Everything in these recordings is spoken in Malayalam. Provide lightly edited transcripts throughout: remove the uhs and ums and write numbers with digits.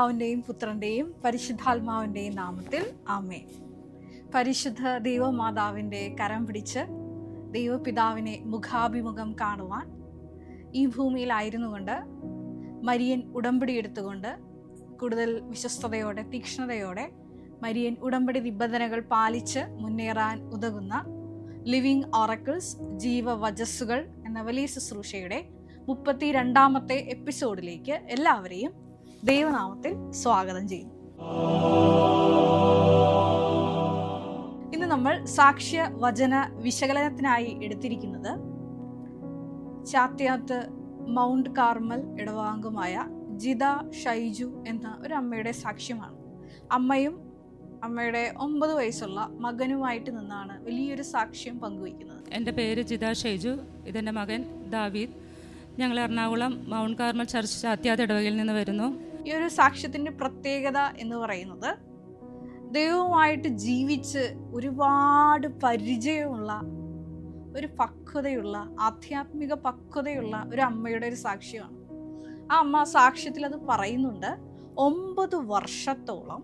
പിതാവിൻ്റെയും പുത്രൻ്റെയും പരിശുദ്ധാത്മാവിൻ്റെയും നാമത്തിൽ ആമേൻ. പരിശുദ്ധ ദൈവമാതാവിൻ്റെ കരം പിടിച്ച് ദൈവപിതാവിനെ മുഖാഭിമുഖം കാണുവാൻ ഈ ഭൂമിയിലായിരുന്നു കൊണ്ട് മരിയൻ ഉടമ്പടി എടുത്തുകൊണ്ട് കൂടുതൽ വിശ്വസ്തയോടെ തീക്ഷ്ണതയോടെ മരിയൻ ഉടമ്പടി നിബന്ധനകൾ പാലിച്ച് മുന്നേറാൻ ഉതകുന്ന ലിവിങ് ഓറക്കിൾസ് ജീവവചസ്സുകൾ എന്ന വലിയ ശുശ്രൂഷയുടെ 32ാമത്തെ എപ്പിസോഡിലേക്ക് എല്ലാവരെയും ദൈവനാമത്തിൽ സ്വാഗതം ചെയ്യുന്നു. ഇന്ന് നമ്മൾ സാക്ഷ്യ വചന വിശകലനത്തിനായി എടുത്തിരിക്കുന്നത് ചാത്യാത്ത് മൗണ്ട് കാർമൽ ഇടവാംഗമായ ജിത ഷൈജു എന്ന ഒരു അമ്മയുടെ സാക്ഷ്യമാണ്. അമ്മയും അമ്മയുടെ 9 വയസ്സുള്ള മകനുമായിട്ട് നിന്നാണ് വലിയൊരു സാക്ഷ്യം പങ്കുവയ്ക്കുന്നത്. എൻ്റെ പേര് ജിത ഷൈജു, ഇതെൻ്റെ മകൻ ദാവീദ്. ഞങ്ങൾ Ernakulam mount Carmel church Chathyath ഇടവകയിൽ നിന്ന് വരുന്നു. ഈ ഒരു സാക്ഷ്യത്തിൻ്റെ പ്രത്യേകത എന്ന് പറയുന്നത് ദൈവവുമായിട്ട് ജീവിച്ച് ഒരുപാട് പരിചയമുള്ള ഒരു പക്വതയുള്ള ആധ്യാത്മിക പക്വതയുള്ള ഒരു അമ്മയുടെ ഒരു സാക്ഷ്യമാണ്. ആ അമ്മ സാക്ഷ്യത്തിൽ അത് പറയുന്നുണ്ട്. 9 വർഷത്തോളം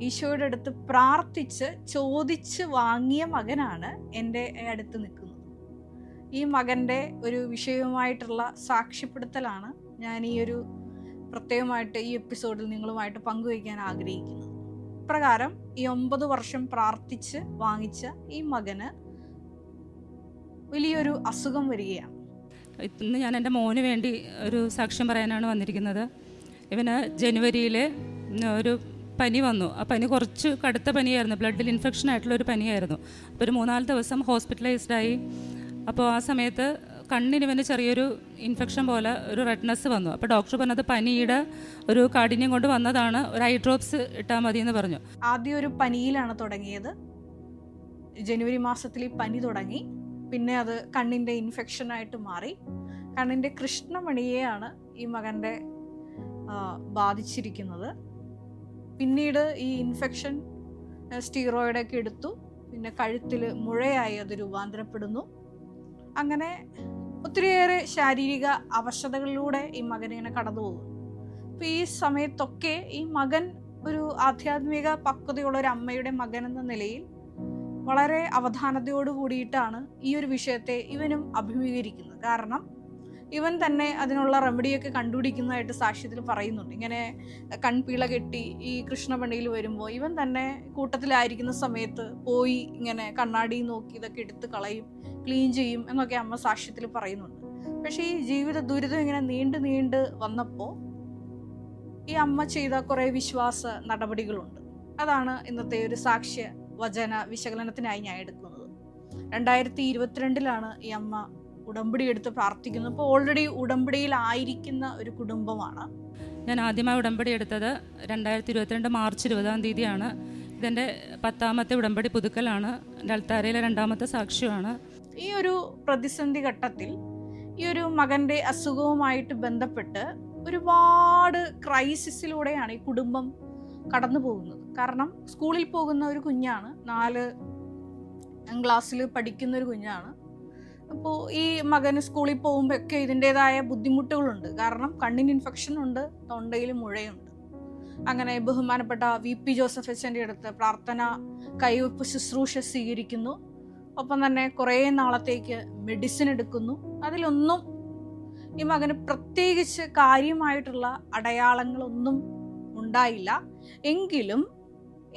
ഈശോയുടെ അടുത്ത് പ്രാർത്ഥിച്ച് ചോദിച്ച് വാങ്ങിയ മകനാണ് എൻ്റെ അടുത്ത് നിൽക്കുന്നത്. ഈ മകൻ്റെ ഒരു വിഷയവുമായിട്ടുള്ള സാക്ഷ്യപ്പെടുത്തലാണ് ഞാൻ ഈ ഒരു പ്രത്യേകമായിട്ട് ഈ എപ്പിസോഡിൽ നിങ്ങളുമായിട്ട് പങ്കുവയ്ക്കാൻ ആഗ്രഹിക്കുന്നത്. പ്രകാരം ഈ 9 വർഷം പ്രാർത്ഥിച്ച് വാങ്ങിച്ച ഈ മകന് വലിയൊരു അസുഖം വരികയാണ്. ഇന്ന് ഞാൻ എൻ്റെ മോന് വേണ്ടി ഒരു സാക്ഷ്യം പറയാനാണ് വന്നിരിക്കുന്നത്. ഇവന് ജനുവരിയിൽ ഒരു പനി വന്നു. ആ പനി കുറച്ച് കടുത്ത പനിയായിരുന്നു, ബ്ലഡിൽ ഇൻഫെക്ഷൻ ആയിട്ടുള്ള ഒരു പനിയായിരുന്നു. അപ്പോൾ ഒരു 3-4 ദിവസം ഹോസ്പിറ്റലൈസ്ഡായി. അപ്പോൾ ആ സമയത്ത് കണ്ണിന് ഇവന് ചെറിയൊരു ഇൻഫെക്ഷൻ പോലെ ഒരു റെഡ്നെസ് വന്നു. അപ്പോൾ ഡോക്ടർ പറഞ്ഞത് പനിയുടെ ഒരു കാഠിന്യം കൊണ്ട് വന്നതാണ്, ഒരു ഐ ഡ്രോപ്സ് ഇട്ടാൽ മതി എന്ന് പറഞ്ഞു. ആദ്യം ഒരു പനിയിലാണ് തുടങ്ങിയത്. ജനുവരി മാസത്തിൽ ഈ പനി തുടങ്ങി. പിന്നെ അത് കണ്ണിൻ്റെ ഇൻഫെക്ഷനായിട്ട് മാറി. കണ്ണിൻ്റെ കൃഷ്ണമണിയെയാണ് ഈ മകൻ്റെ ബാധിച്ചിരിക്കുന്നത്. പിന്നീട് ഈ ഇൻഫെക്ഷൻ സ്റ്റീറോയിഡൊക്കെ എടുത്തു. പിന്നെ കഴുത്തിൽ മുഴയായി അത് രൂപാന്തരപ്പെടുന്നു. അങ്ങനെ ഒത്തിരിയേറെ ശാരീരിക അവശതകളിലൂടെ ഈ മകൻ ഇങ്ങനെ കടന്നു പോകുന്നു. അപ്പോൾ ഈ സമയത്തൊക്കെ ഈ മകൻ ഒരു ആധ്യാത്മിക പക്വതയുള്ള ഒരു അമ്മയുടെ മകൻ എന്ന നിലയിൽ വളരെ അവധാനതയോട് കൂടിയിട്ടാണ് ഈ ഒരു വിഷയത്തെ ഇവനും അഭിമുഖീകരിക്കുന്നത്. കാരണം ഇവൻ തന്നെ അതിനുള്ള റെമഡിയൊക്കെ കണ്ടുപിടിക്കുന്നതായിട്ട് സാക്ഷ്യത്തിൽ പറയുന്നുണ്ട്. ഇങ്ങനെ കൺപീള കെട്ടി ഈ കൃഷ്ണമണിയിൽ വരുമ്പോൾ ഇവൻ തന്നെ കൂട്ടത്തിലായിരിക്കുന്ന സമയത്ത് പോയി ഇങ്ങനെ കണ്ണാടി നോക്കി ഇതൊക്കെ എടുത്ത് കളയും, ക്ലീൻ ചെയ്യും എന്നൊക്കെ അമ്മ സാക്ഷ്യത്തിൽ പറയുന്നുണ്ട്. പക്ഷേ ഈ ജീവിത ദുരിതം ഇങ്ങനെ നീണ്ട് വന്നപ്പോൾ ഈ അമ്മ ചെയ്ത കുറേ വിശ്വാസ നടപടികളുണ്ട്. അതാണ് ഇന്നത്തെ ഒരു സാക്ഷ്യ വചന വിശകലനത്തിനായി ഞാൻ എടുക്കുന്നത്. 2022 ഈ അമ്മ ഉടമ്പടി എടുത്ത് പ്രാർത്ഥിക്കുന്നു. ഇപ്പോൾ ഓൾറെഡി ഉടമ്പടിയിലായിരിക്കുന്ന ഒരു കുടുംബമാണ്. ഞാൻ ആദ്യമായി ഉടമ്പടി എടുത്തത് 2022 മാർച്ച് 20-ാം തീയതിയാണ്. ഇതെൻ്റെ 10ാമത്തെ ഉടമ്പടി പുതുക്കലാണ്. എൻ്റെ അൾത്താരയിലെ 2ാമത്തെ സാക്ഷ്യമാണ്. ഈ ഒരു പ്രതിസന്ധി ഘട്ടത്തിൽ ഈ ഒരു മകൻ്റെ അസുഖവുമായിട്ട് ബന്ധപ്പെട്ട് ഒരുപാട് ക്രൈസിസിലൂടെയാണ് ഈ കുടുംബം കടന്നു പോകുന്നത്. കാരണം സ്കൂളിൽ പോകുന്ന ഒരു കുഞ്ഞാണ്, 4ാം ക്ലാസ്സിൽ പഠിക്കുന്ന ഒരു കുഞ്ഞാണ്. അപ്പോൾ ഈ മകന് സ്കൂളിൽ പോകുമ്പോഴൊക്കെ ഇതിൻ്റെതായ ബുദ്ധിമുട്ടുകളുണ്ട്. കാരണം കണ്ണിന് ഇൻഫെക്ഷൻ ഉണ്ട്, തൊണ്ടയിൽ മുഴയുണ്ട്. അങ്ങനെ ബഹുമാനപ്പെട്ട VP ജോസഫ് അച്ഛൻ്റെ അടുത്ത് പ്രാർത്ഥന കൈവയ്പ്പ് ശുശ്രൂഷ സ്വീകരിക്കുന്നു. ഒപ്പം തന്നെ കുറേ നാളത്തേക്ക് മെഡിസിൻ എടുക്കുന്നു. അതിലൊന്നും ഈ മകന് പ്രത്യേകിച്ച് കാര്യമായിട്ടുള്ള അടയാളങ്ങളൊന്നും ഉണ്ടായില്ല. എങ്കിലും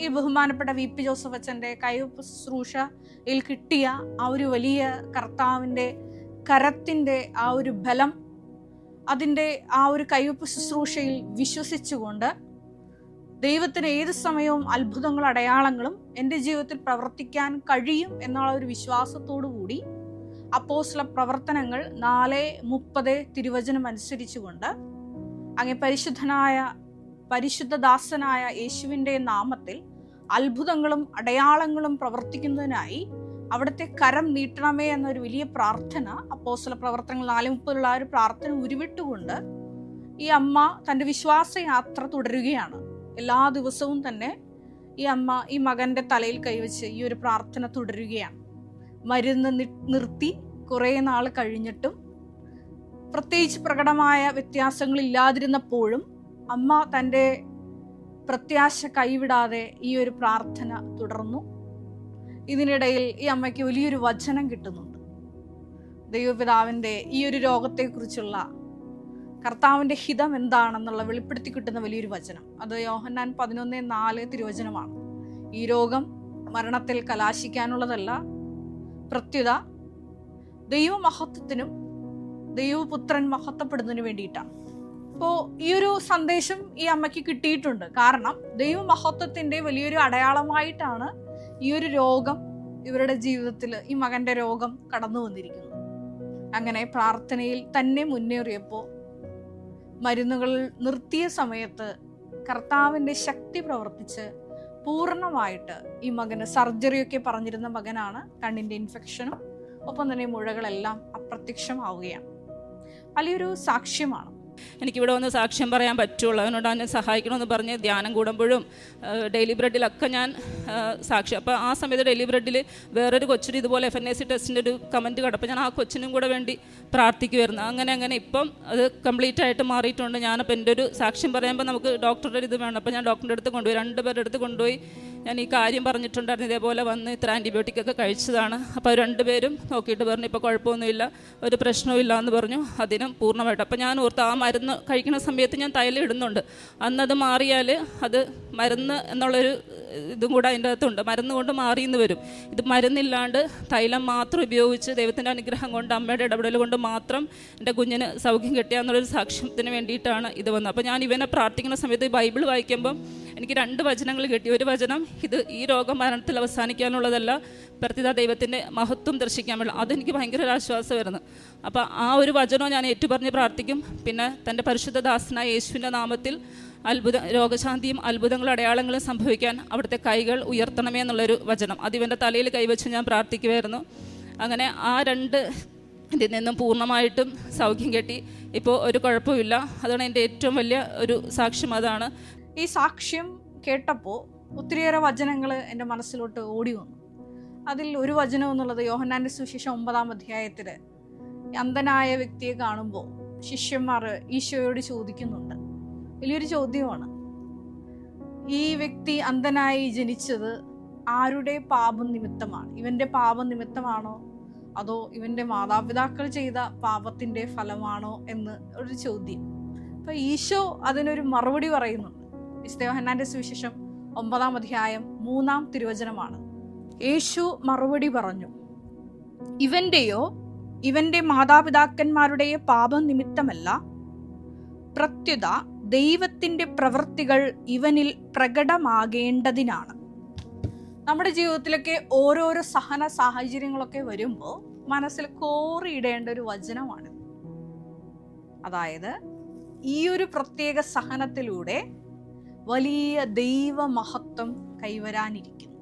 ഈ ബഹുമാനപ്പെട്ട VP ജോസഫ് അച്ഛൻ്റെ കൈവയ്പ്പ് ശുശ്രൂഷയിൽ കിട്ടിയ ആ ഒരു വലിയ കർത്താവിൻ്റെ കരത്തിൻ്റെ ആ ഒരു ബലം, അതിൻ്റെ ആ ഒരു കൈവയ്പ്പ് ശുശ്രൂഷയിൽ വിശ്വസിച്ചുകൊണ്ട് ദൈവത്തിന് ഏത് സമയവും അത്ഭുതങ്ങളും അടയാളങ്ങളും എൻ്റെ ജീവിതത്തിൽ പ്രവർത്തിക്കാൻ കഴിയും എന്നുള്ള ഒരു വിശ്വാസത്തോടു കൂടി അപ്പോസ്തല പ്രവർത്തനങ്ങൾ 4:30 തിരുവചനം അനുസരിച്ചുകൊണ്ട് അങ്ങേ പരിശുദ്ധദാസനായ യേശുവിൻ്റെ നാമത്തിൽ അത്ഭുതങ്ങളും അടയാളങ്ങളും പ്രവർത്തിക്കുന്നതിനായി അവിടുത്തെ കരം നീട്ടണമേ എന്നൊരു വലിയ പ്രാർത്ഥന അപ്പോസ്തല പ്രവർത്തനങ്ങൾ 4:30 ആ ഒരു പ്രാർത്ഥന ഉരുവിട്ടുകൊണ്ട് ഈ അമ്മ തൻ്റെ വിശ്വാസയാത്ര തുടരുകയാണ്. എല്ലാ ദിവസവും തന്നെ ഈ അമ്മ ഈ മകൻ്റെ തലയിൽ കൈവച്ച് ഈ ഒരു പ്രാർത്ഥന തുടരുകയാണ്. മരുന്ന് നിർത്തി കുറേ നാൾ കഴിഞ്ഞിട്ടും പ്രത്യേകിച്ച് പ്രകടമായ വ്യത്യാസങ്ങളില്ലാതിരുന്നപ്പോഴും അമ്മ തൻ്റെ പ്രത്യാശ കൈവിടാതെ ഈ ഒരു പ്രാർത്ഥന തുടർന്നു. ഇതിനിടയിൽ ഈ അമ്മയ്ക്ക് വലിയൊരു വചനം കിട്ടുന്നുണ്ട്. ദൈവപിതാവിൻ്റെ ഈ ഒരു രോഗത്തെക്കുറിച്ചുള്ള കർത്താവിൻ്റെ ഹിതം എന്താണെന്നുള്ള വെളിപ്പെടുത്തി കിട്ടുന്ന വലിയൊരു വചനം. അത് യോഹന്നാൻ 11:4 തിരുവചനമാണ്. ഈ രോഗം മരണത്തിൽ കലാശിക്കാനുള്ളതല്ല, പ്രത്യുത ദൈവമഹത്വത്തിനും ദൈവപുത്രൻ മഹത്വപ്പെടുന്നതിന് വേണ്ടിയിട്ടാണ്. അപ്പോൾ ഈ ഒരു സന്ദേശം ഈ അമ്മയ്ക്ക് കിട്ടിയിട്ടുണ്ട്. കാരണം ദൈവമഹത്വത്തിൻ്റെ വലിയൊരു അടയാളമായിട്ടാണ് ഈ ഒരു രോഗം ഇവരുടെ ജീവിതത്തിൽ, ഈ മകൻ്റെ രോഗം കടന്നു വന്നിരിക്കുന്നത്. അങ്ങനെ പ്രാർത്ഥനയിൽ തന്നെ മുന്നേറിയപ്പോൾ, മരുന്നുകൾ നിർത്തിയ സമയത്ത് കർത്താവിൻ്റെ ശക്തി പ്രവർത്തിച്ച് പൂർണ്ണമായിട്ട് ഈ മകന്, സർജറിയൊക്കെ പറഞ്ഞിരുന്ന മകനാണ്, കണ്ണിൻ്റെ ഇൻഫെക്ഷനും ഒപ്പം തന്നെ മുഴകളെല്ലാം അപ്രത്യക്ഷമാവുകയാണ്. വലിയൊരു സാക്ഷ്യമാണ്. എനിക്കിവിടെ വന്ന് സാക്ഷ്യം പറയാൻ പറ്റുള്ളൂ. അതിനോട് എന്നെ സഹായിക്കണമെന്ന് പറഞ്ഞ് ധ്യാനം കൂടുമ്പോഴും ഡെയിലി ബ്രെഡിലൊക്കെ ഞാൻ സാക്ഷി. അപ്പോൾ ആ സമയത്ത് ഡെയിലി ബ്രെഡിൽ വേറൊരു കൊച്ചിന് ഇതുപോലെ FNAC ടെസ്റ്റിൻ്റെ ഒരു കമൻറ്റ് കണ്ടപ്പോൾ ഞാൻ ആ കൊച്ചിനും കൂടെ വേണ്ടി പ്രാർത്ഥിക്കുമായിരുന്നു. അങ്ങനെ ഇപ്പം അത് കംപ്ലീറ്റ് ആയിട്ട് മാറിയിട്ടുണ്ട്. ഞാനപ്പോൾ എൻ്റെ ഒരു സാക്ഷ്യം പറയുമ്പോൾ നമുക്ക് ഡോക്ടറുടെ ഇത് വേണം. അപ്പോൾ ഞാൻ ഡോക്ടറുടെ അടുത്ത് കൊണ്ടുപോയി, 2 പേരുടെ അടുത്ത് കൊണ്ടുപോയി ഞാൻ ഈ കാര്യം പറഞ്ഞിട്ടുണ്ടായിരുന്നു. ഇതേപോലെ വന്ന് ഇത്ര ആൻറ്റിബയോട്ടിക്കൊക്കെ കഴിച്ചതാണ്. അപ്പോൾ 2 പേരും നോക്കിയിട്ട് പറഞ്ഞു ഇപ്പോൾ കുഴപ്പമൊന്നുമില്ല, ഒരു പ്രശ്നവും ഇല്ല എന്ന് പറഞ്ഞു. അതിനും പൂർണ്ണമായിട്ട്. അപ്പോൾ ഞാൻ ഓർത്ത് ആ മരുന്ന് കഴിക്കുന്ന സമയത്ത് ഞാൻ തൈലം ഇടുന്നുണ്ട്. അന്നത് മാറിയാൽ അത് മരുന്ന് എന്നുള്ളൊരു ഇതും കൂടെ അതിൻ്റെ അകത്തുണ്ട്. മരുന്ന് കൊണ്ട് മാറിയെന്ന് വരും. ഇത് മരുന്നില്ലാണ്ട് തൈലം മാത്രം ഉപയോഗിച്ച് ദൈവത്തിൻ്റെ അനുഗ്രഹം കൊണ്ട്, അമ്മയുടെ ഇടപെടൽ കൊണ്ട് മാത്രം എൻ്റെ കുഞ്ഞിന് സൗഖ്യം കിട്ടിയാന്നുള്ളൊരു സാക്ഷ്യത്തിന് വേണ്ടിയിട്ടാണ് ഇത് വന്നത്. അപ്പോൾ ഞാൻ ഇവനെ പ്രാർത്ഥിക്കുന്ന സമയത്ത് ബൈബിൾ വായിക്കുമ്പം എനിക്ക് 2 വചനങ്ങൾ കിട്ടി. ഒരു വചനം, ഇത് ഈ രോഗം മരണത്തിൽ അവസാനിക്കാനുള്ളതല്ല, പ്രത്യേക ദൈവത്തിൻ്റെ മഹത്വം ദർശിക്കാൻ വേണ്ടി. അതെനിക്ക് ഭയങ്കര ഒരു ആശ്വാസമായിരുന്നു. അപ്പോൾ ആ ഒരു വചനവും ഞാൻ ഏറ്റുപറഞ്ഞ് പ്രാർത്ഥിക്കും. പിന്നെ തൻ്റെ പരിശുദ്ധ ദാസനായ യേശുവിൻ്റെ നാമത്തിൽ രോഗശാന്തിയും അത്ഭുതങ്ങളും അടയാളങ്ങളും സംഭവിക്കാൻ അവിടുത്തെ കൈകൾ ഉയർത്തണമേ എന്നുള്ളൊരു വചനം, അതിവൻ്റെ തലയിൽ കൈവച്ച് ഞാൻ പ്രാർത്ഥിക്കുമായിരുന്നു. അങ്ങനെ ആ 2 ഇതിൽ നിന്നും പൂർണ്ണമായിട്ടും സൗഖ്യം കിട്ടി. ഇപ്പോൾ ഒരു കുഴപ്പമില്ല. അതാണ് എൻ്റെ ഏറ്റവും വലിയ ഒരു സാക്ഷ്യം. അതാണ് ഈ സാക്ഷ്യം കേട്ടപ്പോൾ ഒത്തിരിയേറെ വചനങ്ങൾ എൻ്റെ മനസ്സിലോട്ട് ഓടി വന്നു. അതിൽ ഒരു വചനം എന്നുള്ളത് യോഹന്നാൻ്റെ സുവിശേഷം 9-ാം അധ്യായത്തിൽ അന്ധനായ വ്യക്തിയെ കാണുമ്പോൾ ശിഷ്യന്മാർ ഈശോയോട് ചോദിക്കുന്നുണ്ട്. വലിയൊരു ചോദ്യമാണ്. ഈ വ്യക്തി അന്ധനായി ജനിച്ചത് ആരുടെ പാപം നിമിത്തമാണ്? ഇവൻ്റെ പാപം നിമിത്തമാണോ അതോ ഇവൻ്റെ മാതാപിതാക്കൾ ചെയ്ത പാപത്തിൻ്റെ ഫലമാണോ എന്ന് ഒരു ചോദ്യം. അപ്പോൾ ഈശോ അതിനൊരു മറുപടി പറയുന്നുണ്ട്. വിശുദ്ധ യോഹന്നാൻ്റെ സുവിശേഷം 9-ാം അധ്യായം 3-ാം തിരുവചനമാണ്. യേശു മറുപടി പറഞ്ഞു, ഇവൻ്റെയോ ഇവൻ്റെ മാതാപിതാക്കന്മാരുടെയോ പാപം നിമിത്തമല്ല, പ്രത്യുത ദൈവത്തിൻ്റെ പ്രവൃത്തികൾ ഇവനിൽ പ്രകടമാകേണ്ടതിനാണ്. നമ്മുടെ ജീവിതത്തിലൊക്കെ ഓരോരോ സഹന സാഹചര്യങ്ങളൊക്കെ വരുമ്പോൾ മനസ്സിൽ കോറിയിടേണ്ട ഒരു വചനമാണ്. അതായത് ഈ ഒരു പ്രത്യേക സഹനത്തിലൂടെ വലിയ ദൈവമഹത്വം കൈവരാനിരിക്കുന്നു.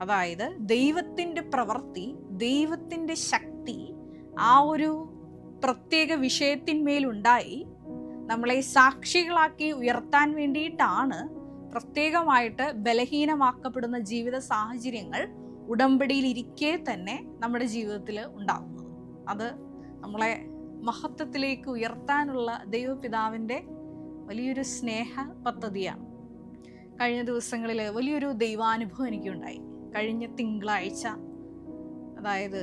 അതായത് ദൈവത്തിൻ്റെ പ്രവൃത്തി, ദൈവത്തിൻ്റെ ശക്തി ആ ഒരു പ്രത്യേക വിഷയത്തിന്മേലുണ്ടായി നമ്മളെ സാക്ഷികളാക്കി ഉയർത്താൻ വേണ്ടിയിട്ടാണ് പ്രത്യേകമായിട്ട് ബലഹീനമാക്കപ്പെടുന്ന ജീവിത സാഹചര്യങ്ങൾ ഉടമ്പടിയിലിരിക്കെ തന്നെ നമ്മുടെ ജീവിതത്തിൽ ഉണ്ടാകുന്നത്. അത് നമ്മളെ മഹത്വത്തിലേക്ക് ഉയർത്താനുള്ള ദൈവപിതാവിൻ്റെ വലിയൊരു സ്നേഹ പദ്ധതിയാണ്. കഴിഞ്ഞ ദിവസങ്ങളിൽ വലിയൊരു ദൈവാനുഭവം എനിക്കുണ്ടായി. കഴിഞ്ഞ തിങ്കളാഴ്ച, അതായത്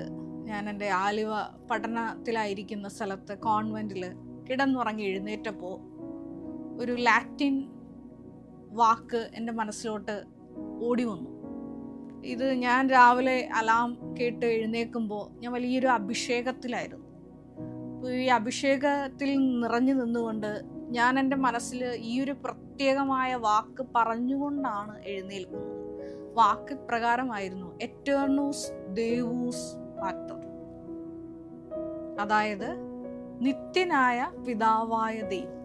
ഞാൻ എൻ്റെ ആലുവ പഠനത്തിലായിരിക്കുന്ന സ്ഥലത്ത് കോൺവെൻറ്റിൽ കിടന്നുറങ്ങി എഴുന്നേറ്റപ്പോൾ ഒരു ലാറ്റിൻ വാക്ക് എൻ്റെ മനസ്സിലോട്ട് ഓടി വന്നു. ഇത് ഞാൻ രാവിലെ അലാം കേട്ട് എഴുന്നേൽക്കുമ്പോൾ ഞാൻ വലിയൊരു അഭിഷേകത്തിലായിരുന്നു. അപ്പോൾ ഈ അഭിഷേകത്തിൽ നിറഞ്ഞു നിന്നുകൊണ്ട് ഞാൻ എൻ്റെ മനസ്സിൽ ഈ ഒരു പ്രത്യേകമായ വാക്ക് പറഞ്ഞുകൊണ്ടാണ് എഴുന്നേൽക്കുന്നത്. വാക്ക് പ്രകാരമായിരുന്നു എറ്റേർണൂസ് ദേവൂസ് പാറ്റർ, അതായത് നിത്യനായ പിതാവായ ദൈവം.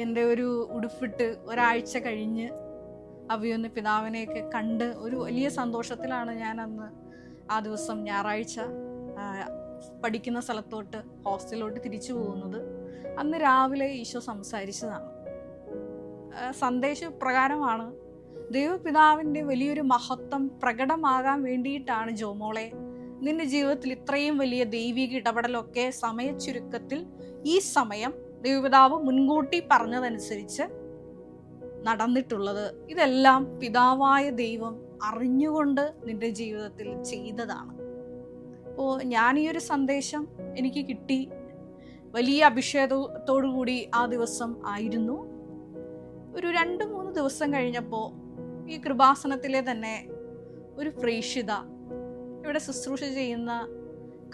എൻ്റെ ഒരു ഉടുപ്പിട്ട് ഒരാഴ്ച കഴിഞ്ഞ് അവയൊന്ന് പിതാവിനെയൊക്കെ കണ്ട് ഒരു വലിയ സന്തോഷത്തിലാണ് ഞാൻ അന്ന് ആ ദിവസം ഞായറാഴ്ച പഠിക്കുന്ന സ്ഥലത്തോട്ട് ഹോസ്റ്റലിലോട്ട് തിരിച്ചു പോകുന്നത്. അന്ന് രാവിലെ ഈശോ സംസാരിച്ചതാണ്. സന്ദേശപ്രകാരമാണ്, ദൈവപിതാവിൻ്റെ വലിയൊരു മഹത്വം പ്രകടമാകാൻ വേണ്ടിയിട്ടാണ് ജോമോളെ നിന്റെ ജീവിതത്തിൽ ഇത്രയും വലിയ ദൈവിക ഇടപെടലൊക്കെ സമയച്ചുരുക്കത്തിൽ ഈ സമയം ദൈവപിതാവ് മുൻകൂട്ടി പറഞ്ഞതനുസരിച്ച് നടന്നിട്ടുള്ളത്. ഇതെല്ലാം പിതാവായ ദൈവം അറിഞ്ഞുകൊണ്ട് നിന്റെ ജീവിതത്തിൽ ചെയ്തതാണ്. അപ്പോൾ ഞാൻ ഈ ഒരു സന്ദേശം എനിക്ക് കിട്ടി, വലിയ അഭിഷേകത്തോടു കൂടി ആ ദിവസം ആയിരുന്നു. ഒരു 2-3 ദിവസം കഴിഞ്ഞപ്പോൾ ഈ കൃപാസനത്തിലെ തന്നെ ഒരു പ്രേക്ഷിത, ഇവിടെ ശുശ്രൂഷ ചെയ്യുന്ന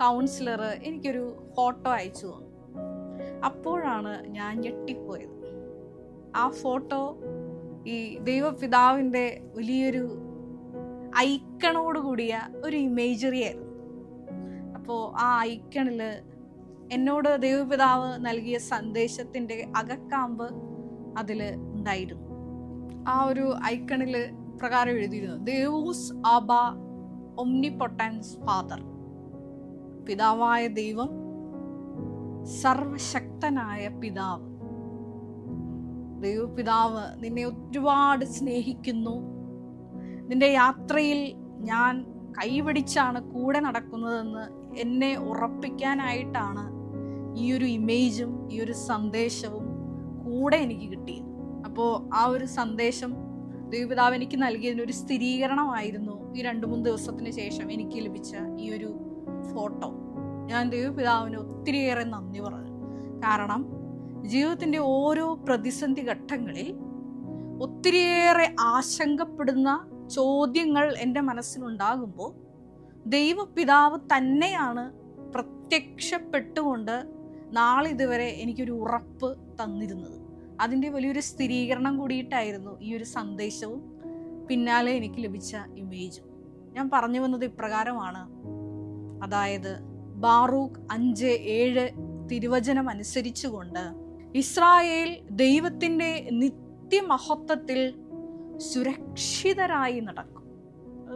കൗൺസിലർ എനിക്കൊരു ഫോട്ടോ അയച്ചു തന്നു. അപ്പോഴാണ് ഞാൻ ഞെട്ടിപ്പോയത്. ആ ഫോട്ടോ ഈ ദൈവപിതാവിൻ്റെ വലിയൊരു ഐക്കണോട് കൂടിയ ഒരു ഇമേജറി ആയിരുന്നു. അപ്പോൾ ആ ഐക്കണിൽ എന്നോട് ദൈവപിതാവ് നൽകിയ സന്ദേശത്തിൻ്റെ അകക്കാമ്പ് അതിൽ ഉണ്ടായിരുന്നു. ആ ഒരു ഐക്കണിൽ പ്രകാരം എഴുതിയിരുന്നു, ദേവൂസ് ആബ ഒംനിപൊട്ടൻസ് ഫാദർ. പിതാവായ ദൈവം, സർവശക്തനായ പിതാവ്. ദൈവപിതാവ് നിന്നെ ഒരുപാട് സ്നേഹിക്കുന്നു. നിന്റെ യാത്രയിൽ ഞാൻ കൈപിടിച്ചാണ് കൂടെ നടക്കുന്നതെന്ന് എന്നെ ഉറപ്പിക്കാനായിട്ടാണ് ഈ ഒരു ഇമേജും ഈ ഒരു സന്ദേശവും കൂടെ എനിക്ക് കിട്ടിയത്. അപ്പോൾ ആ ഒരു സന്ദേശം ദൈവപിതാവ് എനിക്ക് നൽകിയതിനൊരു സ്ഥിരീകരണമായിരുന്നു ഈ 2-3 ദിവസത്തിന് ശേഷം എനിക്ക് ലഭിച്ച ഈ ഒരു ഫോട്ടോ. ഞാൻ ദൈവപിതാവിന് ഒത്തിരിയേറെ നന്ദി പറഞ്ഞു. കാരണം ജീവിതത്തിൻ്റെ ഓരോ പ്രതിസന്ധി ഘട്ടങ്ങളിൽ ഒത്തിരിയേറെ ആശങ്കപ്പെടുന്ന ചോദ്യങ്ങൾ എൻ്റെ മനസ്സിലുണ്ടാകുമ്പോൾ ദൈവപിതാവ് തന്നെയാണ് പ്രത്യക്ഷപ്പെട്ടുകൊണ്ട് നാളിതുവരെ എനിക്കൊരു ഉറപ്പ് തന്നിരുന്നത്. അതിൻ്റെ വലിയൊരു സ്ഥിരീകരണം കൂടിയിട്ടായിരുന്നു ഈ ഒരു സന്ദേശവും പിന്നാലെ എനിക്ക് ലഭിച്ച ഇമേജും. ഞാൻ പറഞ്ഞു വന്നത് ഇപ്രകാരമാണ്. അതായത് ബാറൂക്ക് 5:7 തിരുവചനം അനുസരിച്ചുകൊണ്ട് ഇസ്രായേൽ ദൈവത്തിൻ്റെ നിത്യമഹത്വത്തിൽ സുരക്ഷിതരായി നടക്കും.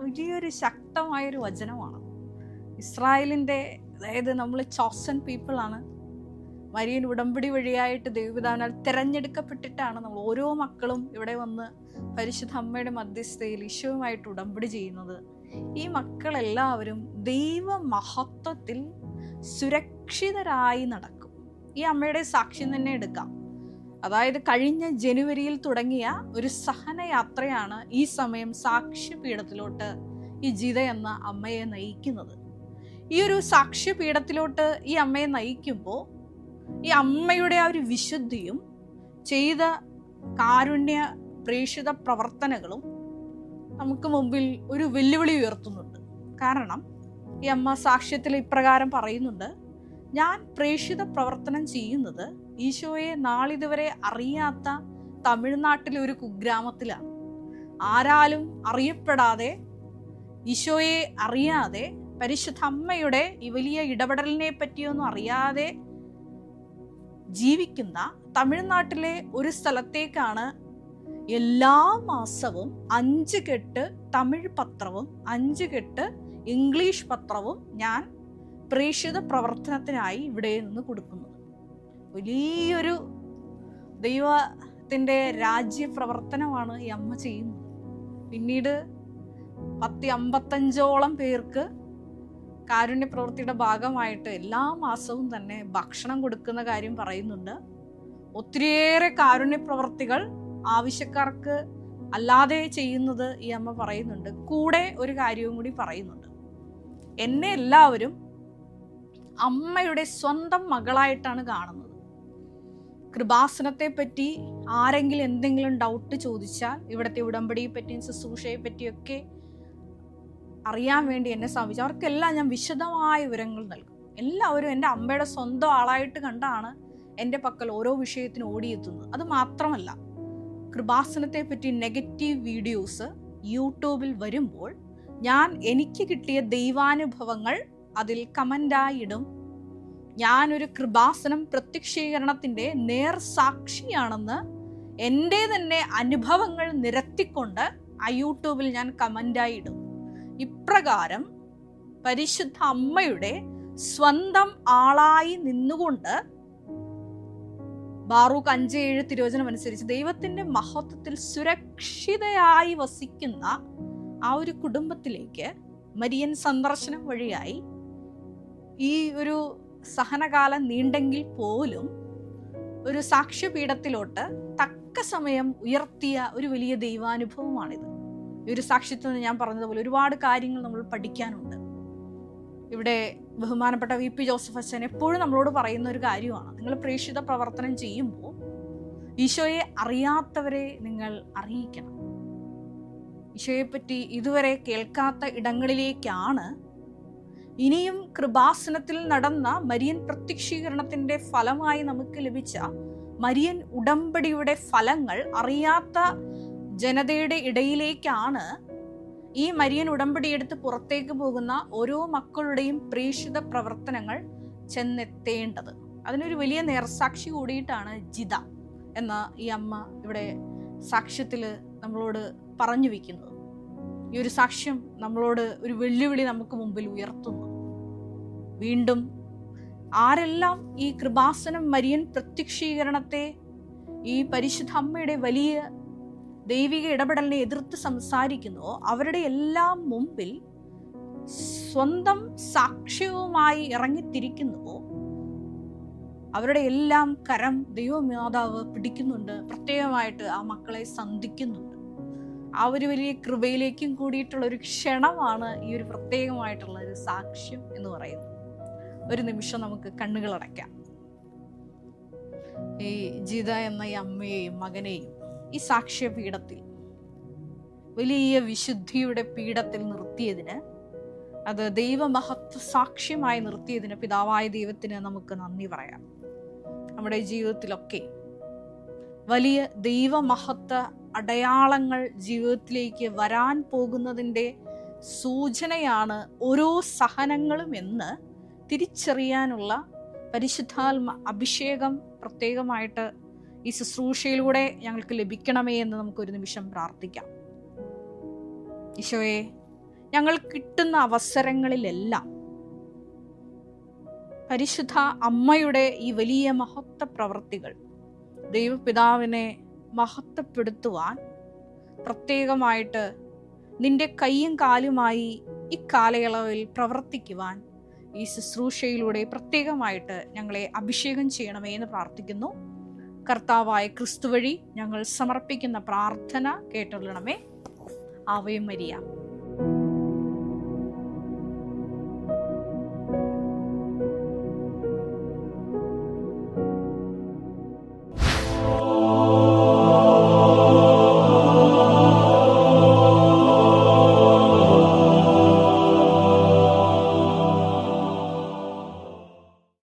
വലിയൊരു ശക്തമായൊരു വചനമാണ്. ഇസ്രായേലിൻ്റെ, അതായത് നമ്മൾ ചോസൻ പീപ്പിളാണ്. മരിയൻ ഉടമ്പടി വഴിയായിട്ട് ദൈവപിതാവിനാൽ തിരഞ്ഞെടുക്കപ്പെട്ടിട്ടാണ് നമ്മൾ ഓരോ മക്കളും ഇവിടെ വന്ന് പരിശുദ്ധ അമ്മയുടെ മധ്യസ്ഥയിൽ ഈശോയുമായിട്ട് ഉടമ്പടി ചെയ്യുന്നത്. ഈ മക്കളെല്ലാവരും ദൈവമഹത്വത്തിൽ സുരക്ഷിതരായി നടക്കും. ഈ അമ്മയുടെ സാക്ഷ്യം തന്നെ എടുക്കാം. അതായത് കഴിഞ്ഞ ജനുവരിയിൽ തുടങ്ങിയ ഒരു സഹനയാത്രയാണ് ഈ സമയം സാക്ഷ്യപീഠത്തിലോട്ട് ഈ ജിത എന്ന അമ്മയെ നയിക്കുന്നത്. ഈ ഒരു സാക്ഷ്യപീഠത്തിലോട്ട് ഈ അമ്മയെ നയിക്കുമ്പോൾ ഈ അമ്മയുടെ ആ ഒരു വിശുദ്ധിയും ചെയ്ത കാരുണ്യ പ്രേക്ഷിത പ്രവർത്തനങ്ങളും നമുക്ക് മുമ്പിൽ ഒരു വെല്ലുവിളി ഉയർത്തുന്നുണ്ട്. കാരണം ഈ അമ്മ സാക്ഷ്യത്തിൽ ഇപ്രകാരം പറയുന്നുണ്ട്, ഞാൻ പ്രേക്ഷിത പ്രവർത്തനം ചെയ്യുന്നത് ഈശോയെ നാളിതുവരെ അറിയാത്ത തമിഴ്നാട്ടിലെ ഒരു കുഗ്രാമത്തിലാണ്. ആരാലും അറിയപ്പെടാതെ, ഈശോയെ അറിയാതെ, പരിശുദ്ധ അമ്മയുടെ ഈ വലിയ ഇടപെടലിനെ പറ്റിയൊന്നും അറിയാതെ ജീവിക്കുന്ന തമിഴ്നാട്ടിലെ ഒരു സ്ഥലത്തേക്കാണ് എല്ലാ മാസവും 5 കെട്ട് തമിഴ് പത്രവും 5 കെട്ട് ഇംഗ്ലീഷ് പത്രവും ഞാൻ പ്രേക്ഷിത പ്രവർത്തനത്തിനായി ഇവിടെ നിന്ന് കൊടുക്കുന്നത്. വലിയൊരു ദൈവത്തിൻ്റെ രാജ്യപ്രവർത്തനമാണ് ഈ അമ്മ ചെയ്യുന്നത്. പിന്നീട് 155ഓളം പേർക്ക് കാരുണ്യ പ്രവൃത്തിയുടെ ഭാഗമായിട്ട് എല്ലാ മാസവും തന്നെ ഭക്ഷണം കൊടുക്കുന്ന കാര്യം പറയുന്നുണ്ട്. ഒത്തിരിയേറെ കാരുണ്യ പ്രവൃത്തികൾ ആവശ്യക്കാർക്ക് അല്ലാതെ ചെയ്യുന്നത് ഈ അമ്മ പറയുന്നുണ്ട്. കൂടെ ഒരു കാര്യവും കൂടി പറയുന്നുണ്ട്, എന്നെ എല്ലാവരും അമ്മയുടെ സ്വന്തം മകളായിട്ടാണ് കാണുന്നത്. കൃപാസനത്തെ പറ്റി ആരെങ്കിലും എന്തെങ്കിലും ഡൗട്ട് ചോദിച്ചാൽ, ഇവിടുത്തെ ഉടമ്പടിയെ പറ്റിയും ശുശ്രൂഷയെ പറ്റിയൊക്കെ അറിയാൻ വേണ്ടി എന്നെ സമീപിച്ചു അവർക്കെല്ലാം ഞാൻ വിശദമായ വിവരങ്ങൾ നൽകും. എല്ലാവരും എൻ്റെ അമ്മയുടെ സ്വന്തം ആളായിട്ട് കണ്ടാണ് എൻ്റെ പക്കൽ ഓരോ വിഷയത്തിനും ഓടിയെത്തുന്നത്. അത് മാത്രമല്ല, കൃപാസനത്തെ പറ്റി നെഗറ്റീവ് വീഡിയോസ് യൂട്യൂബിൽ വരുമ്പോൾ എനിക്ക് കിട്ടിയ ദൈവാനുഭവങ്ങൾ അതിൽ കമൻ്റായി ഇടും. ഞാനൊരു കൃപാസനം പ്രത്യക്ഷീകരണത്തിൻ്റെ നേർസാക്ഷിയാണെന്ന് എൻ്റെ തന്നെ അനുഭവങ്ങൾ നിരത്തിക്കൊണ്ട് ആ യൂട്യൂബിൽ ഞാൻ കമൻ്റായി ഇടും. ഇപ്രകാരം പരിശുദ്ധ അമ്മയുടെ സ്വന്തം ആളായി നിന്നുകൊണ്ട് ബാറൂക്ക് 5:7 തിരുവചനം അനുസരിച്ച് ദൈവത്തിന്റെ മഹത്വത്തിൽ സുരക്ഷിതയായി വസിക്കുന്ന ആ ഒരു കുടുംബത്തിലേക്ക് മരിയൻ സന്ദർശനം വഴിയായി ഈ ഒരു സഹനകാലം നീണ്ടെങ്കിൽ പോലും ഒരു സാക്ഷ്യപീഠത്തിലോട്ട് തക്ക സമയം ഉയർത്തിയ ഒരു വലിയ ദൈവാനുഭവമാണിത്. ഈ ഒരു സാക്ഷ്യത്തിൽ നിന്ന് ഞാൻ പറഞ്ഞതുപോലെ ഒരുപാട് കാര്യങ്ങൾ നമ്മൾ പഠിക്കാനുണ്ട്. ഇവിടെ ബഹുമാനപ്പെട്ട VP ജോസഫ് അച്ഛൻ എപ്പോഴും നമ്മളോട് പറയുന്ന ഒരു കാര്യമാണ്, നിങ്ങൾ പ്രേക്ഷിത പ്രവർത്തനം ചെയ്യുമ്പോൾ ഈശോയെ അറിയാത്തവരെ നിങ്ങൾ അറിയിക്കണം. ഈശോയെപ്പറ്റി ഇതുവരെ കേൾക്കാത്ത ഇടങ്ങളിലേക്കാണ് ഇനിയും കൃപാസനത്തിൽ നടന്ന മരിയൻ പ്രത്യക്ഷീകരണത്തിന്റെ ഫലമായി നമുക്ക് ലഭിച്ച മരിയൻ ഉടമ്പടിയുടെ ഫലങ്ങൾ അറിയാത്ത ജനതയുടെ ഇടയിലേക്കാണ് ഈ മരിയൻ ഉടമ്പടി എടുത്ത് പുറത്തേക്ക് പോകുന്ന ഓരോ മക്കളുടെയും പ്രേക്ഷിത പ്രവർത്തനങ്ങൾ ചെന്നെത്തേണ്ടത്. അതിനൊരു വലിയ നേർസാക്ഷി കൂടിയിട്ടാണ് ജിത എന്ന ഈ അമ്മ ഇവിടെ സാക്ഷ്യത്തിൽ നമ്മളോട് പറഞ്ഞു വയ്ക്കുന്നത്. ഈ ഒരു സാക്ഷ്യം നമ്മളോട് ഒരു വെല്ലുവിളി നമുക്ക് മുമ്പിൽ ഉയർത്തുന്നു. വീണ്ടും ആരെല്ലാം ഈ കൃപാസനം മരിയൻ പ്രത്യക്ഷീകരണത്തെ, ഈ പരിശുദ്ധ അമ്മയുടെ വലിയ ദൈവിക ഇടപെടലിനെ എതിർത്ത് സംസാരിക്കുന്നുവോ അവരുടെ എല്ലാം മുമ്പിൽ സ്വന്തം സാക്ഷ്യവുമായി ഇറങ്ങിത്തിരിക്കുന്നുവോ അവരുടെ എല്ലാം കരം ദൈവമാതാവ് പിടിക്കുന്നുണ്ട്. പ്രത്യേകമായിട്ട് ആ മക്കളെ സന്ധിക്കുന്നുണ്ട്. ആ ഒരു വലിയ കൃപയിലേക്കും കൂടിയിട്ടുള്ള ഒരു ക്ഷണമാണ് ഈ ഒരു പ്രത്യേകമായിട്ടുള്ള ഒരു സാക്ഷ്യം എന്ന് പറയുന്നത്. ഒരു നിമിഷം നമുക്ക് കണ്ണുകൾ അടയ്ക്കാം. ഈ ജിത എന്ന ഈ അമ്മയെയും മകനെയും ഈ സാക്ഷ്യപീഠത്തിൽ, വലിയ വിശുദ്ധിയുടെ പീഠത്തിൽ നിർത്തിയതിന്, അത് ദൈവമഹത്വ സാക്ഷ്യമായി നിർത്തിയതിന് പിതാവായ ദൈവത്തിന് നമുക്ക് നന്ദി പറയാം. നമ്മുടെ ജീവിതത്തിലൊക്കെ വലിയ ദൈവമഹത്വ അടയാളങ്ങൾ ജീവിതത്തിലേക്ക് വരാൻ പോകുന്നതിൻ്റെ സൂചനയാണ് ഓരോ സഹനങ്ങളും എന്ന് തിരിച്ചറിയാനുള്ള പരിശുദ്ധാത്മ അഭിഷേകം പ്രത്യേകമായിട്ട് ഈ ശുശ്രൂഷയിലൂടെ ഞങ്ങൾക്ക് ലഭിക്കണമേ എന്ന് നമുക്കൊരു നിമിഷം പ്രാർത്ഥിക്കാം. ഈശോയെ, ഞങ്ങൾ കിട്ടുന്ന അവസരങ്ങളിലെല്ലാം പരിശുദ്ധ അമ്മയുടെ ഈ വലിയ മഹത്വ പ്രവൃത്തികൾ, ദൈവപിതാവിനെ മഹത്വപ്പെടുത്തുവാൻ പ്രത്യേകമായിട്ട് നിന്റെ കൈയും കാലുമായി ഈ കാലയളവിൽ പ്രവർത്തിക്കുവാൻ ഈ ശുശ്രൂഷയിലൂടെ പ്രത്യേകമായിട്ട് ഞങ്ങളെ അഭിഷേകം ചെയ്യണമേ എന്ന് പ്രാർത്ഥിക്കുന്നു. കർത്താവായ ക്രിസ്തു വഴി ഞങ്ങൾ സമർപ്പിക്കുന്ന പ്രാർത്ഥന കേട്ടുകൊള്ളണമേ. Ave Maria.